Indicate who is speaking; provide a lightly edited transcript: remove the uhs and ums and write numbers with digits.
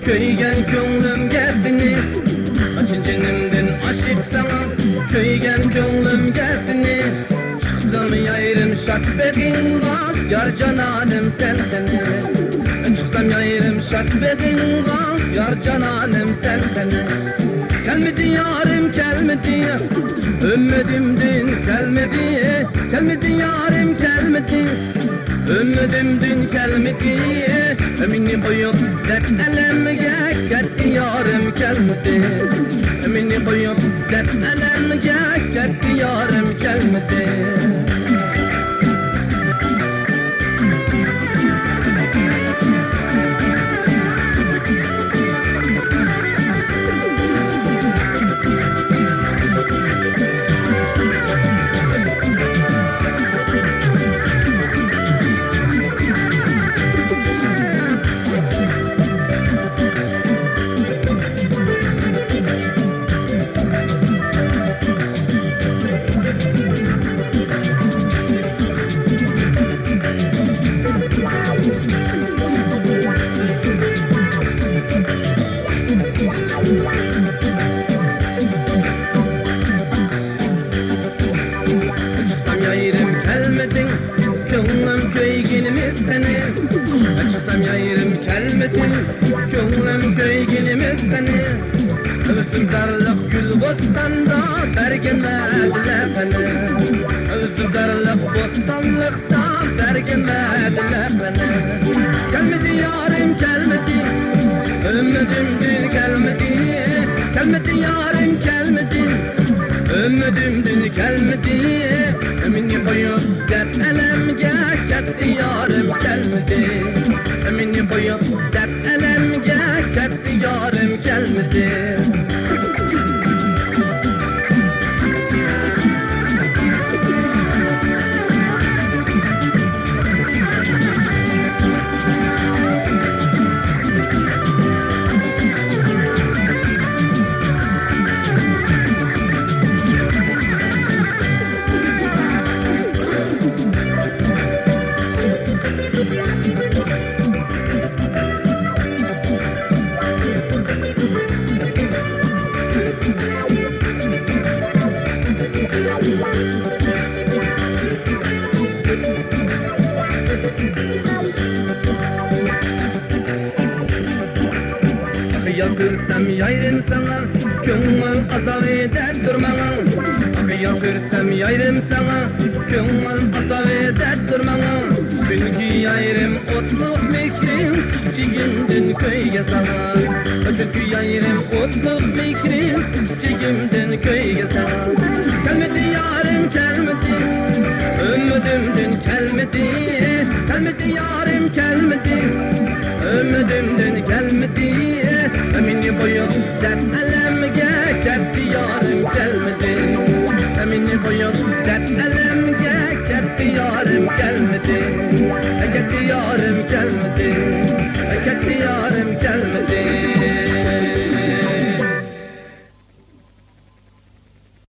Speaker 1: Köygen könglim gelsini açın cenimden aşık sana. Köygen könglim gelsini çıksam yayrım şak bedin var. Yar cananım senden çıksam yayrım şak bedin var. Yar cananım senden gelmedi yarım gelmedi. Ümmedimdin gelmedi. Gelmedi yarım gelmedi. Ümmedimdin gelmedi. Emini boyup dert elemge geldi yarım gelmedi. Emini boyup dert elemge geldi yarım gelmedi. Könglim köyginimiz seni açsam yayrım kelmetin. Könglim köyginimiz seni özüm zarlık gül bostanda berginmediler beni. Özüm zarlık bostanlıkta berginmediler beni. Gelmedi yarım gelmedi. Ümmedimdin gelmedi. Gelmedi yarım gelmedi. Ümmedimdin gelmedi. Emini koyup dert elemge geldi yarım gelmedi. Emini koyup dert elemge geldi yarım gelmedi. Yatırsam yayrım sana, köngül azap eder durmana. Yatırsam yayrım sana, köngül azap eder durmana. Çünkü yayrım otluk mekrim, çiçeğimden köyge sana. Çünkü yayrım otluk mekrim, çiçeğimden köyge sana. Gelmedi yarım gelmedi, ümmedimden gelmedi. Gelmedi yarım gelmedi, ümmedimden gelmedi. Emini boyup dert elemge geldi yarım gelmedi. Emini boyup dert elemge geldi yarım gelmedi. Geldi yarım gelmedi.